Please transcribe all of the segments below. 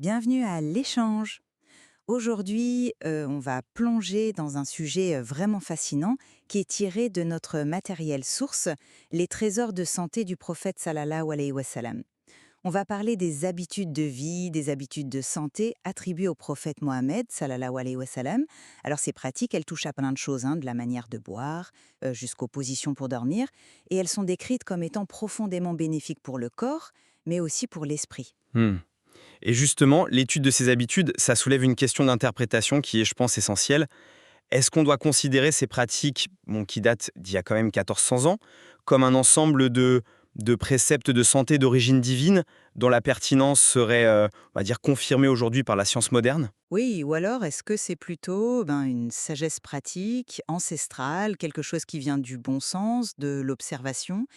Bienvenue à l'échange. Aujourd'hui, on va plonger dans un sujet vraiment fascinant qui est tiré de notre matériel source, les trésors de santé du prophète sallallahu alayhi wa sallam. On va parler des habitudes de vie, des habitudes de santé attribuées au prophète Mohammed sallallahu alayhi wa sallam. Alors ces pratiques, elles touchent à plein de choses, de la manière de boire jusqu'aux positions pour dormir, et elles sont décrites comme étant profondément bénéfiques pour le corps, mais aussi pour l'esprit. Hmm. Et justement, l'étude de ces habitudes, ça soulève une question d'interprétation qui est, je pense, essentielle. Est-ce qu'on doit considérer ces pratiques, qui datent d'il y a quand même 1400 ans, comme un ensemble de préceptes de santé d'origine divine, dont la pertinence serait, on va dire, confirmée aujourd'hui par la science moderne? Oui, ou alors est-ce que c'est plutôt une sagesse pratique, ancestrale, quelque chose qui vient du bon sens, de l'observation,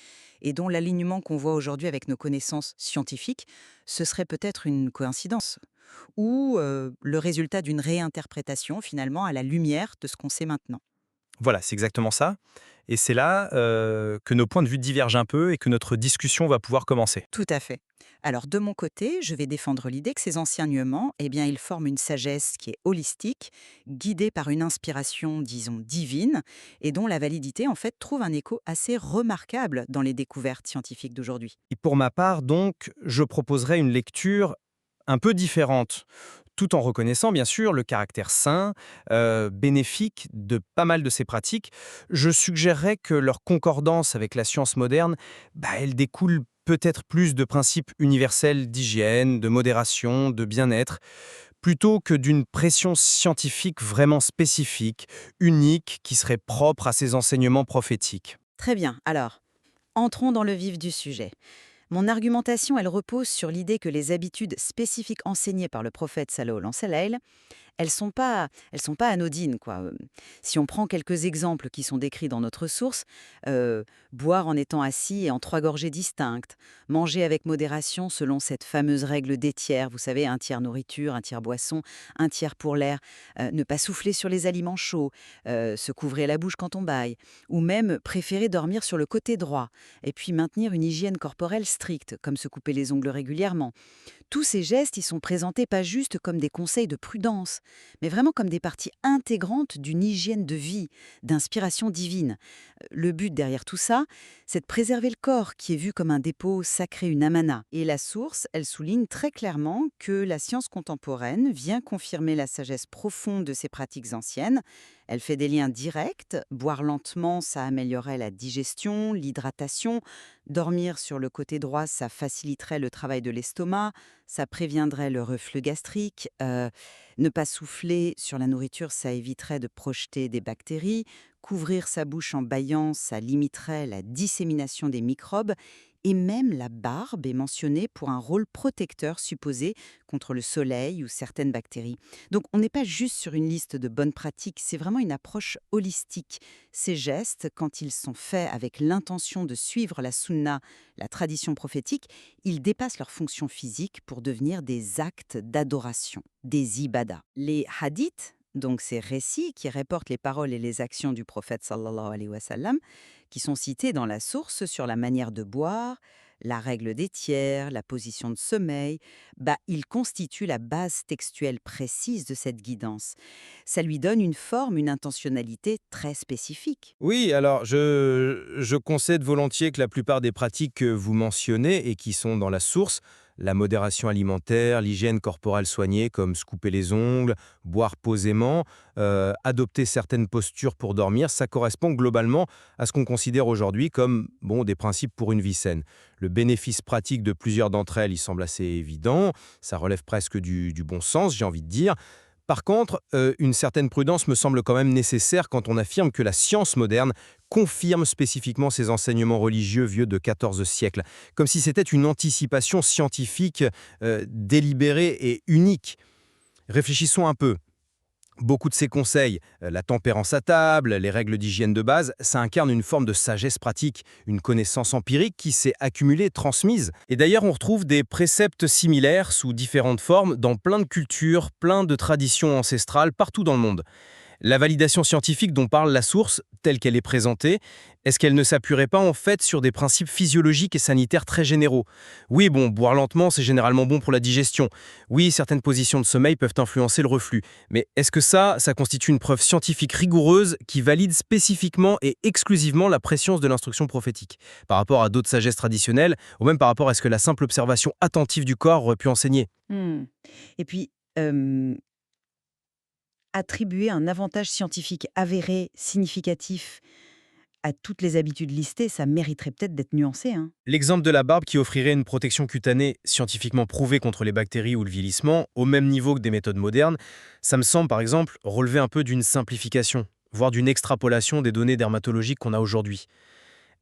et dont l'alignement qu'on voit aujourd'hui avec nos connaissances scientifiques, ce serait peut-être une coïncidence, ou le résultat d'une réinterprétation finalement à la lumière de ce qu'on sait maintenant. Voilà, c'est exactement ça. Et c'est là que nos points de vue divergent un peu et que notre discussion va pouvoir commencer. Tout à fait. Alors de mon côté, je vais défendre l'idée que ces enseignements, ils forment une sagesse qui est holistique, guidée par une inspiration, disons, divine, et dont la validité, en fait, trouve un écho assez remarquable dans les découvertes scientifiques d'aujourd'hui. Et pour ma part, donc, je proposerai une lecture un peu différente, tout en reconnaissant bien sûr le caractère sain, bénéfique de pas mal de ces pratiques. Je suggérerais que leur concordance avec la science moderne, elle découle peut-être plus de principes universels d'hygiène, de modération, de bien-être, plutôt que d'une pression scientifique vraiment spécifique, unique, qui serait propre à ces enseignements prophétiques. Très bien, alors, entrons dans le vif du sujet. Mon argumentation, elle repose sur l'idée que les habitudes spécifiques enseignées par le prophète sallallahu alayhi wa sallam, elles sont pas anodines, quoi. Si on prend quelques exemples qui sont décrits dans notre source, boire en étant assis et en 3 gorgées distinctes, manger avec modération selon cette fameuse règle des tiers, vous savez, un tiers nourriture, un tiers boisson, un tiers pour l'air, ne pas souffler sur les aliments chauds, se couvrir la bouche quand on bâille, ou même préférer dormir sur le côté droit, et puis maintenir une hygiène corporelle stricte, comme se couper les ongles régulièrement. Tous ces gestes, ils sont présentés pas juste comme des conseils de prudence, mais vraiment comme des parties intégrantes d'une hygiène de vie, d'inspiration divine. Le but derrière tout ça, c'est de préserver le corps qui est vu comme un dépôt sacré, une amana. Et la source, elle souligne très clairement que la science contemporaine vient confirmer la sagesse profonde de ces pratiques anciennes. Elle fait des liens directs. Boire lentement, ça améliorerait la digestion, l'hydratation. Dormir sur le côté droit, ça faciliterait le travail de l'estomac, ça préviendrait le reflux gastrique. Ne pas souffler sur la nourriture, ça éviterait de projeter des bactéries. Couvrir sa bouche en bâillant, ça limiterait la dissémination des microbes. Et même la barbe est mentionnée pour un rôle protecteur supposé contre le soleil ou certaines bactéries. Donc on n'est pas juste sur une liste de bonnes pratiques, c'est vraiment une approche holistique. Ces gestes, quand ils sont faits avec l'intention de suivre la sunna, la tradition prophétique, ils dépassent leur fonction physique pour devenir des actes d'adoration, des ibadas. Les hadiths, donc ces récits qui rapportent les paroles et les actions du prophète sallallahu alayhi wa sallam, qui sont cités dans la source sur la manière de boire, la règle des tiers, la position de sommeil, ils constituent la base textuelle précise de cette guidance. Ça lui donne une forme, une intentionnalité très spécifique. Oui, alors je concède volontiers que la plupart des pratiques que vous mentionnez et qui sont dans la source, la modération alimentaire, l'hygiène corporelle soignée comme se couper les ongles, boire posément, adopter certaines postures pour dormir, ça correspond globalement à ce qu'on considère aujourd'hui comme des principes pour une vie saine. Le bénéfice pratique de plusieurs d'entre elles, il semble assez évident, ça relève presque du bon sens, j'ai envie de dire. Par contre, une certaine prudence me semble quand même nécessaire quand on affirme que la science moderne confirme spécifiquement ces enseignements religieux vieux de 14 siècles, comme si c'était une anticipation scientifique délibérée et unique. Réfléchissons un peu. Beaucoup de ces conseils, la tempérance à table, les règles d'hygiène de base, ça incarne une forme de sagesse pratique, une connaissance empirique qui s'est accumulée, transmise. Et d'ailleurs, on retrouve des préceptes similaires sous différentes formes dans plein de cultures, plein de traditions ancestrales partout dans le monde. La validation scientifique dont parle la source, telle qu'elle est présentée, est-ce qu'elle ne s'appuierait pas en fait sur des principes physiologiques et sanitaires très généraux? Oui, bon, boire lentement, c'est généralement bon pour la digestion. Oui, certaines positions de sommeil peuvent influencer le reflux. Mais est-ce que ça constitue une preuve scientifique rigoureuse qui valide spécifiquement et exclusivement la préscience de l'instruction prophétique, par rapport à d'autres sagesses traditionnelles, ou même par rapport à ce que la simple observation attentive du corps aurait pu enseigner? Hmm. Et puis, euh, attribuer un avantage scientifique avéré, significatif, à toutes les habitudes listées, ça mériterait peut-être d'être nuancé, hein. L'exemple de la barbe qui offrirait une protection cutanée scientifiquement prouvée contre les bactéries ou le vieillissement, au même niveau que des méthodes modernes, ça me semble par exemple relever un peu d'une simplification, voire d'une extrapolation des données dermatologiques qu'on a aujourd'hui.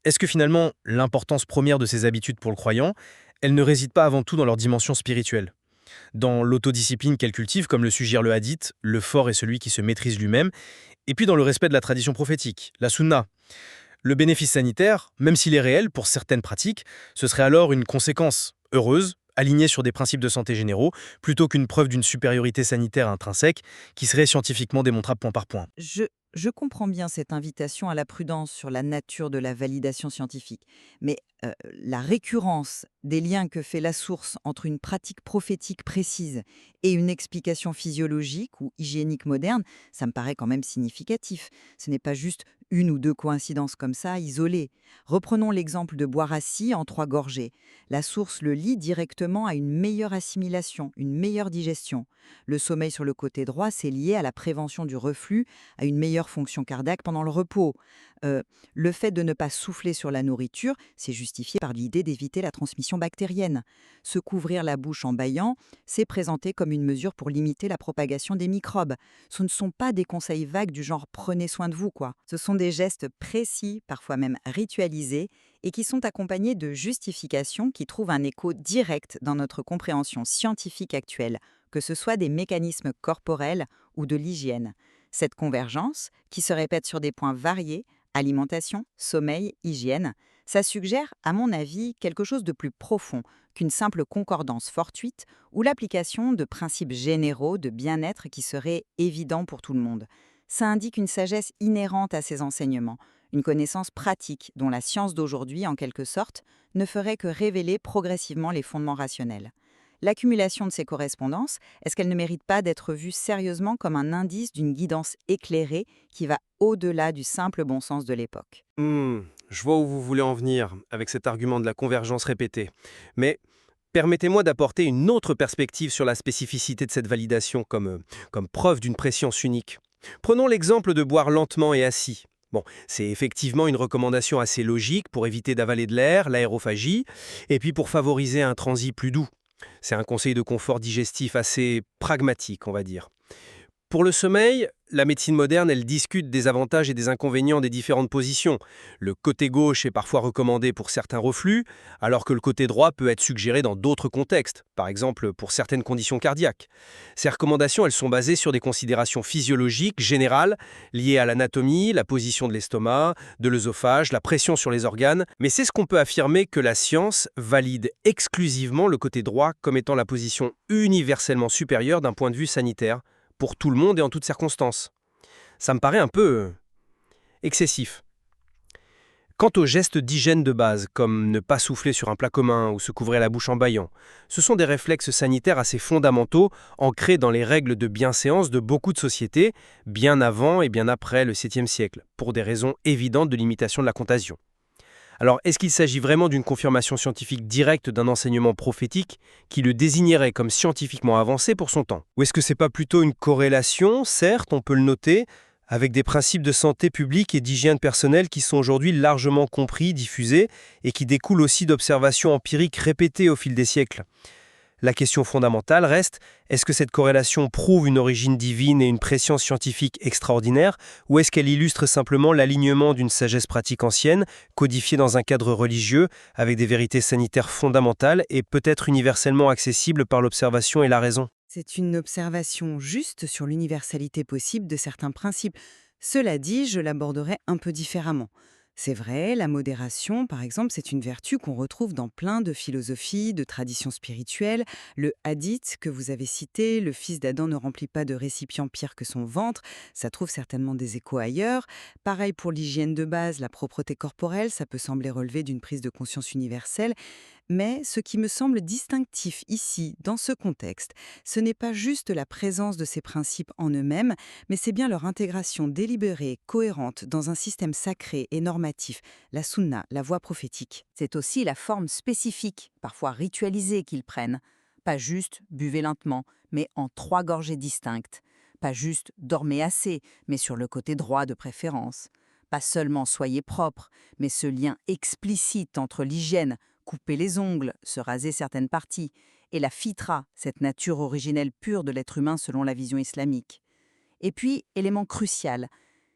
Est-ce que finalement, l'importance première de ces habitudes pour le croyant, elle ne réside pas avant tout dans leur dimension spirituelle? Dans l'autodiscipline qu'elle cultive, comme le suggère le hadith, le fort est celui qui se maîtrise lui-même, et puis dans le respect de la tradition prophétique, la sunna. Le bénéfice sanitaire, même s'il est réel pour certaines pratiques, ce serait alors une conséquence heureuse, alignée sur des principes de santé généraux, plutôt qu'une preuve d'une supériorité sanitaire intrinsèque qui serait scientifiquement démontrable point par point. Je, je comprends bien cette invitation à la prudence sur la nature de la validation scientifique, mais la récurrence des liens que fait la source entre une pratique prophétique précise et une explication physiologique ou hygiénique moderne, ça me paraît quand même significatif. Ce n'est pas juste une ou deux coïncidences comme ça, isolées. Reprenons l'exemple de boire assis en 3 gorgées. La source le lie directement à une meilleure assimilation, une meilleure digestion. Le sommeil sur le côté droit, c'est lié à la prévention du reflux, à une meilleure fonction cardiaque pendant le repos. Euh, le fait de ne pas souffler sur la nourriture, c'est justifié par l'idée d'éviter la transmission bactérienne. Se couvrir la bouche en bâillant, c'est présenté comme une mesure pour limiter la propagation des microbes. Ce ne sont pas des conseils vagues du genre prenez soin de vous, quoi. Ce sont des gestes précis, parfois même ritualisés, et qui sont accompagnés de justifications qui trouvent un écho direct dans notre compréhension scientifique actuelle, que ce soit des mécanismes corporels ou de l'hygiène. Cette convergence, qui se répète sur des points variés, alimentation, sommeil, hygiène, ça suggère, à mon avis, quelque chose de plus profond qu'une simple concordance fortuite ou l'application de principes généraux de bien-être qui seraient évidents pour tout le monde. Ça indique une sagesse inhérente à ces enseignements, une connaissance pratique dont la science d'aujourd'hui, en quelque sorte, ne ferait que révéler progressivement les fondements rationnels. L'accumulation de ces correspondances, est-ce qu'elle ne mérite pas d'être vue sérieusement comme un indice d'une guidance éclairée qui va au-delà du simple bon sens de l'époque? Je vois où vous voulez en venir avec cet argument de la convergence répétée. Mais permettez-moi d'apporter une autre perspective sur la spécificité de cette validation comme preuve d'une préscience unique. Prenons l'exemple de boire lentement et assis. Bon, c'est effectivement une recommandation assez logique pour éviter d'avaler de l'air, l'aérophagie, et puis pour favoriser un transit plus doux. C'est un conseil de confort digestif assez pragmatique, on va dire. Pour le sommeil, la médecine moderne, elle discute des avantages et des inconvénients des différentes positions. Le côté gauche est parfois recommandé pour certains reflux, alors que le côté droit peut être suggéré dans d'autres contextes, par exemple pour certaines conditions cardiaques. Ces recommandations, elles sont basées sur des considérations physiologiques générales, liées à l'anatomie, la position de l'estomac, de l'œsophage, la pression sur les organes, mais c'est ce qu'on peut affirmer que la science valide exclusivement le côté droit comme étant la position universellement supérieure d'un point de vue sanitaire, pour tout le monde et en toutes circonstances. Ça me paraît un peu excessif. Quant aux gestes d'hygiène de base, comme ne pas souffler sur un plat commun ou se couvrir la bouche en bâillant, ce sont des réflexes sanitaires assez fondamentaux, ancrés dans les règles de bienséance de beaucoup de sociétés, bien avant et bien après le 7e siècle, pour des raisons évidentes de limitation de la contagion. Alors, est-ce qu'il s'agit vraiment d'une confirmation scientifique directe d'un enseignement prophétique qui le désignerait comme scientifiquement avancé pour son temps? Ou est-ce que c'est pas plutôt une corrélation, certes, on peut le noter, avec des principes de santé publique et d'hygiène personnelle qui sont aujourd'hui largement compris, diffusés, et qui découlent aussi d'observations empiriques répétées au fil des siècles? La question fondamentale reste, est-ce que cette corrélation prouve une origine divine et une préscience scientifique extraordinaire, ou est-ce qu'elle illustre simplement l'alignement d'une sagesse pratique ancienne, codifiée dans un cadre religieux, avec des vérités sanitaires fondamentales et peut-être universellement accessibles par l'observation et la raison? C'est une observation juste sur l'universalité possible de certains principes. Cela dit, je l'aborderai un peu différemment. C'est vrai, la modération, par exemple, c'est une vertu qu'on retrouve dans plein de philosophies, de traditions spirituelles. Le hadith que vous avez cité, le fils d'Adam ne remplit pas de récipient pire que son ventre, ça trouve certainement des échos ailleurs. Pareil pour l'hygiène de base, la propreté corporelle, ça peut sembler relever d'une prise de conscience universelle. Mais ce qui me semble distinctif ici, dans ce contexte, ce n'est pas juste la présence de ces principes en eux-mêmes, mais c'est bien leur intégration délibérée, cohérente, dans un système sacré et normatif, la sunna, la voie prophétique. C'est aussi la forme spécifique, parfois ritualisée, qu'ils prennent. Pas juste buvez lentement, mais en 3 gorgées distinctes. Pas juste dormez assez, mais sur le côté droit de préférence. Pas seulement soyez propre, mais ce lien explicite entre l'hygiène, couper les ongles, se raser certaines parties, et la fitra, cette nature originelle pure de l'être humain selon la vision islamique. Et puis, élément crucial,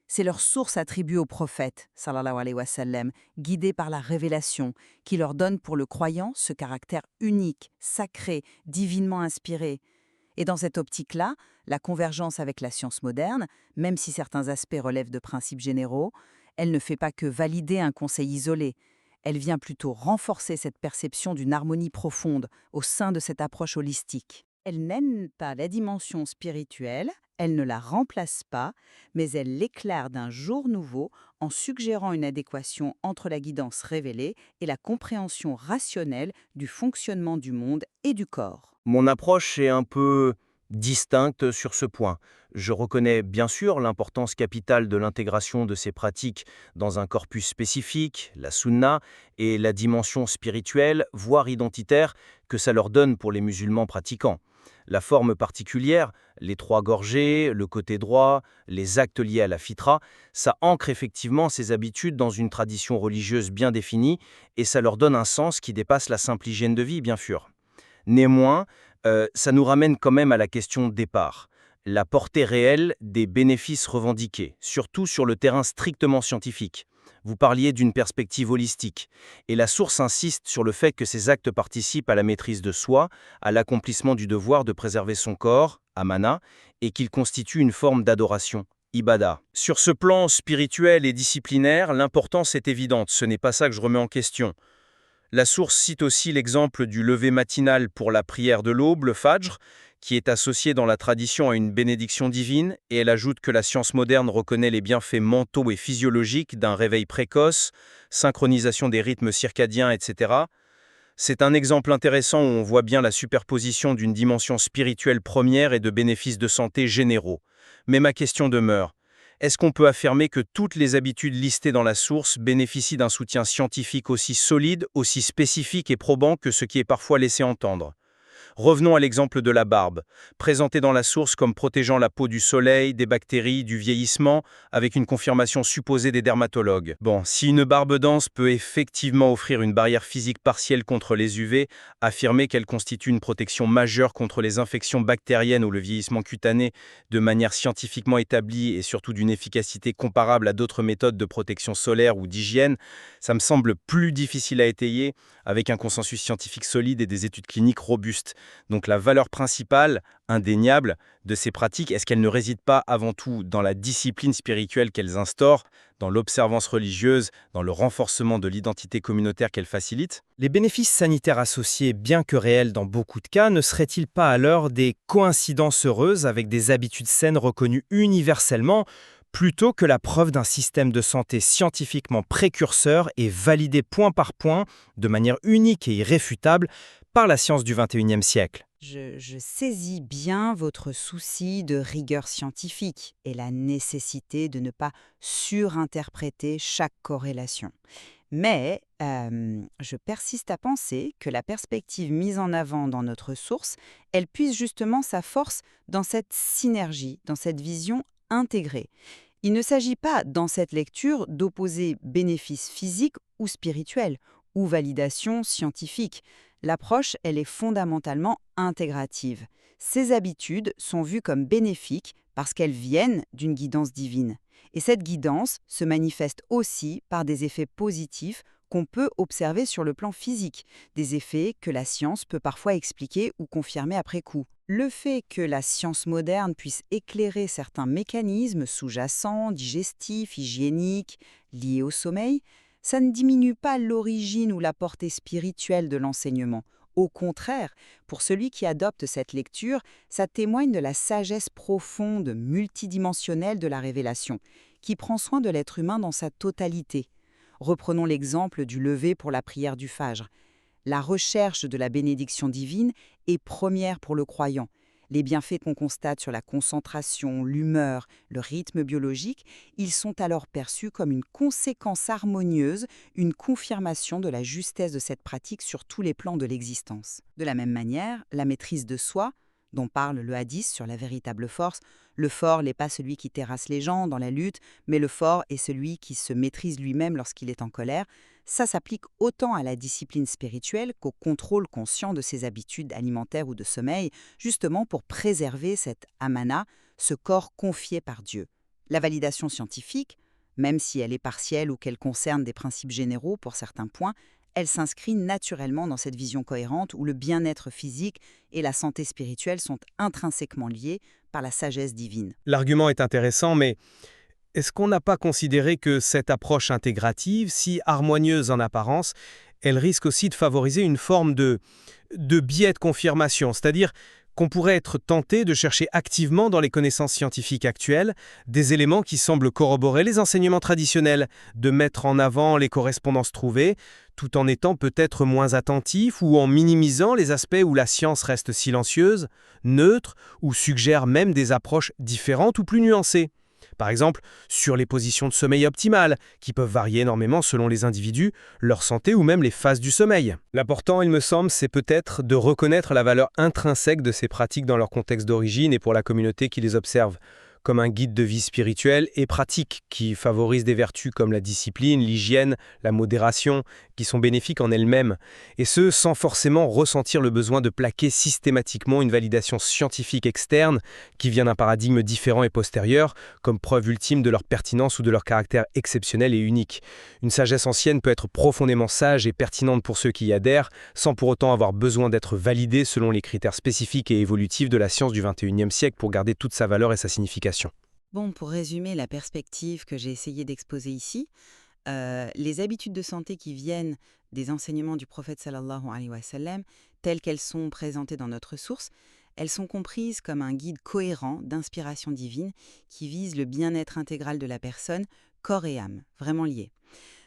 c'est leur source attribuée aux prophètes, sallallahu alayhi wa sallam, guidés par la révélation, qui leur donne pour le croyant ce caractère unique, sacré, divinement inspiré. Et dans cette optique-là, la convergence avec la science moderne, même si certains aspects relèvent de principes généraux, elle ne fait pas que valider un conseil isolé. Elle vient plutôt renforcer cette perception d'une harmonie profonde au sein de cette approche holistique. Elle n'aime pas la dimension spirituelle, elle ne la remplace pas, mais elle l'éclaire d'un jour nouveau en suggérant une adéquation entre la guidance révélée et la compréhension rationnelle du fonctionnement du monde et du corps. Mon approche est un peu distincte sur ce point. Je reconnais bien sûr l'importance capitale de l'intégration de ces pratiques dans un corpus spécifique, la sunna, et la dimension spirituelle, voire identitaire, que ça leur donne pour les musulmans pratiquants. La forme particulière, les 3 gorgées, le côté droit, les actes liés à la fitra, ça ancre effectivement ces habitudes dans une tradition religieuse bien définie et ça leur donne un sens qui dépasse la simple hygiène de vie, bien sûr. Néanmoins, ça nous ramène quand même à la question de départ. La portée réelle des bénéfices revendiqués, surtout sur le terrain strictement scientifique. Vous parliez d'une perspective holistique, et la source insiste sur le fait que ces actes participent à la maîtrise de soi, à l'accomplissement du devoir de préserver son corps, amana, et qu'ils constituent une forme d'adoration, ibada. Sur ce plan spirituel et disciplinaire, l'importance est évidente, ce n'est pas ça que je remets en question. La source cite aussi l'exemple du lever matinal pour la prière de l'aube, le fajr, qui est associé dans la tradition à une bénédiction divine, et elle ajoute que la science moderne reconnaît les bienfaits mentaux et physiologiques d'un réveil précoce, synchronisation des rythmes circadiens, etc. C'est un exemple intéressant où on voit bien la superposition d'une dimension spirituelle première et de bénéfices de santé généraux. Mais ma question demeure. Est-ce qu'on peut affirmer que toutes les habitudes listées dans la source bénéficient d'un soutien scientifique aussi solide, aussi spécifique et probant que ce qui est parfois laissé entendre ? Revenons à l'exemple de la barbe, présentée dans la source comme protégeant la peau du soleil, des bactéries, du vieillissement, avec une confirmation supposée des dermatologues. Bon, si une barbe dense peut effectivement offrir une barrière physique partielle contre les UV, affirmer qu'elle constitue une protection majeure contre les infections bactériennes ou le vieillissement cutané de manière scientifiquement établie et surtout d'une efficacité comparable à d'autres méthodes de protection solaire ou d'hygiène, ça me semble plus difficile à étayer avec un consensus scientifique solide et des études cliniques robustes. Donc la valeur principale, indéniable, de ces pratiques, est-ce qu'elle ne réside pas avant tout dans la discipline spirituelle qu'elles instaurent, dans l'observance religieuse, dans le renforcement de l'identité communautaire qu'elles facilitent ? Les bénéfices sanitaires associés, bien que réels dans beaucoup de cas, ne seraient-ils pas alors des coïncidences heureuses avec des habitudes saines reconnues universellement, plutôt que la preuve d'un système de santé scientifiquement précurseur et validé point par point, de manière unique et irréfutable, par la science du XXIe siècle ? Je saisis bien votre souci de rigueur scientifique et la nécessité de ne pas surinterpréter chaque corrélation. Mais je persiste à penser que la perspective mise en avant dans notre source, elle puise justement sa force dans cette synergie, dans cette vision intégrée. Il ne s'agit pas, dans cette lecture, d'opposer bénéfice physique ou spirituel, ou validation scientifique. L'approche, elle est fondamentalement intégrative. Ces habitudes sont vues comme bénéfiques parce qu'elles viennent d'une guidance divine. Et cette guidance se manifeste aussi par des effets positifs qu'on peut observer sur le plan physique, des effets que la science peut parfois expliquer ou confirmer après coup. Le fait que la science moderne puisse éclairer certains mécanismes sous-jacents, digestifs, hygiéniques, liés au sommeil, ça ne diminue pas l'origine ou la portée spirituelle de l'enseignement. Au contraire, pour celui qui adopte cette lecture, ça témoigne de la sagesse profonde, multidimensionnelle de la révélation, qui prend soin de l'être humain dans sa totalité. Reprenons l'exemple du lever pour la prière du Fajr. La recherche de la bénédiction divine est première pour le croyant. Les bienfaits qu'on constate sur la concentration, l'humeur, le rythme biologique, ils sont alors perçus comme une conséquence harmonieuse, une confirmation de la justesse de cette pratique sur tous les plans de l'existence. De la même manière, la maîtrise de soi, dont parle le hadith sur la véritable force, le fort n'est pas celui qui terrasse les gens dans la lutte, mais le fort est celui qui se maîtrise lui-même lorsqu'il est en colère. Ça s'applique autant à la discipline spirituelle qu'au contrôle conscient de ses habitudes alimentaires ou de sommeil, justement pour préserver cette amana, ce corps confié par Dieu. La validation scientifique, même si elle est partielle ou qu'elle concerne des principes généraux pour certains points, elle s'inscrit naturellement dans cette vision cohérente où le bien-être physique et la santé spirituelle sont intrinsèquement liés par la sagesse divine. L'argument est intéressant, mais est-ce qu'on n'a pas considéré que cette approche intégrative, si harmonieuse en apparence, elle risque aussi de favoriser une forme de biais de confirmation, c'est-à-dire qu'on pourrait être tenté de chercher activement dans les connaissances scientifiques actuelles des éléments qui semblent corroborer les enseignements traditionnels, de mettre en avant les correspondances trouvées, tout en étant peut-être moins attentif ou en minimisant les aspects où la science reste silencieuse, neutre ou suggère même des approches différentes ou plus nuancées. Par exemple, sur les positions de sommeil optimales, qui peuvent varier énormément selon les individus, leur santé ou même les phases du sommeil. L'important, il me semble, c'est peut-être de reconnaître la valeur intrinsèque de ces pratiques dans leur contexte d'origine et pour la communauté qui les observe, comme un guide de vie spirituelle et pratique qui favorise des vertus comme la discipline, l'hygiène, la modération, qui sont bénéfiques en elles-mêmes, et ce, sans forcément ressentir le besoin de plaquer systématiquement une validation scientifique externe qui vient d'un paradigme différent et postérieur, comme preuve ultime de leur pertinence ou de leur caractère exceptionnel et unique. Une sagesse ancienne peut être profondément sage et pertinente pour ceux qui y adhèrent, sans pour autant avoir besoin d'être validée selon les critères spécifiques et évolutifs de la science du XXIe siècle pour garder toute sa valeur et sa signification. Bon, pour résumer la perspective que j'ai essayé d'exposer ici, les habitudes de santé qui viennent des enseignements du prophète sallallahu alayhi wa sallam, telles qu'elles sont présentées dans notre source, elles sont comprises comme un guide cohérent d'inspiration divine qui vise le bien-être intégral de la personne, corps et âme, vraiment liés.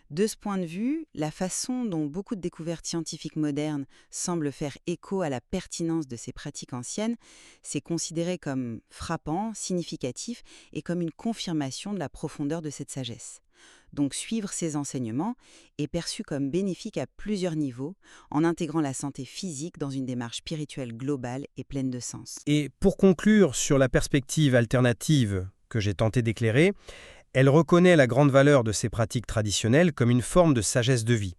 De ce point de vue, la façon dont beaucoup de découvertes scientifiques modernes semblent faire écho à la pertinence de ces pratiques anciennes, c'est considéré comme frappant, significatif et comme une confirmation de la profondeur de cette sagesse. Donc suivre ces enseignements est perçu comme bénéfique à plusieurs niveaux, en intégrant la santé physique dans une démarche spirituelle globale et pleine de sens. Et pour conclure sur la perspective alternative que j'ai tenté d'éclairer, elle reconnaît la grande valeur de ces pratiques traditionnelles comme une forme de sagesse de vie.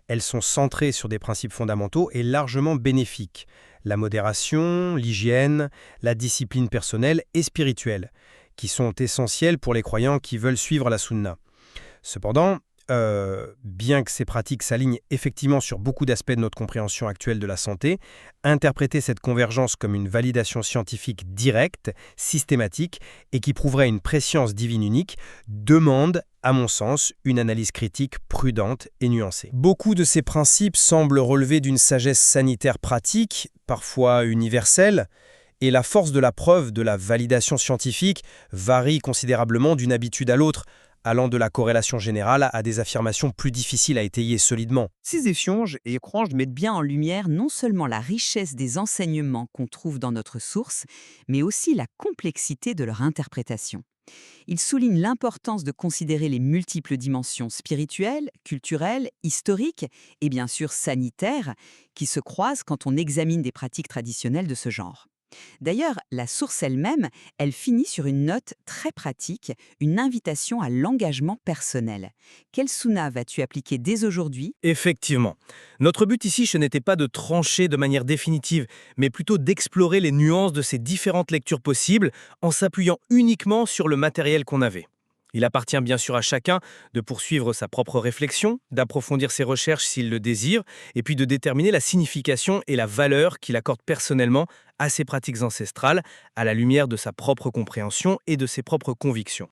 Elles sont centrées sur des principes fondamentaux et largement bénéfiques. La modération, l'hygiène, la discipline personnelle et spirituelle, qui sont essentielles pour les croyants qui veulent suivre la sunna. Cependant, bien que ces pratiques s'alignent effectivement sur beaucoup d'aspects de notre compréhension actuelle de la santé, interpréter cette convergence comme une validation scientifique directe, systématique et qui prouverait une préscience divine unique demande, à mon sens, une analyse critique prudente et nuancée. Beaucoup de ces principes semblent relever d'une sagesse sanitaire pratique, parfois universelle, et la force de la preuve de la validation scientifique varie considérablement d'une habitude à l'autre, allant de la corrélation générale à des affirmations plus difficiles à étayer solidement. Ces échanges et échanges mettent bien en lumière non seulement la richesse des enseignements qu'on trouve dans notre source, mais aussi la complexité de leur interprétation. Ils soulignent l'importance de considérer les multiples dimensions spirituelles, culturelles, historiques et bien sûr sanitaires qui se croisent quand on examine des pratiques traditionnelles de ce genre. D'ailleurs, la source elle-même, elle finit sur une note très pratique, une invitation à l'engagement personnel. Quelle sunna vas-tu appliquer dès aujourd'hui ? Effectivement. Notre but ici, ce n'était pas de trancher de manière définitive, mais plutôt d'explorer les nuances de ces différentes lectures possibles en s'appuyant uniquement sur le matériel qu'on avait. Il appartient bien sûr à chacun de poursuivre sa propre réflexion, d'approfondir ses recherches s'il le désire, et puis de déterminer la signification et la valeur qu'il accorde personnellement à ses pratiques ancestrales, à la lumière de sa propre compréhension et de ses propres convictions.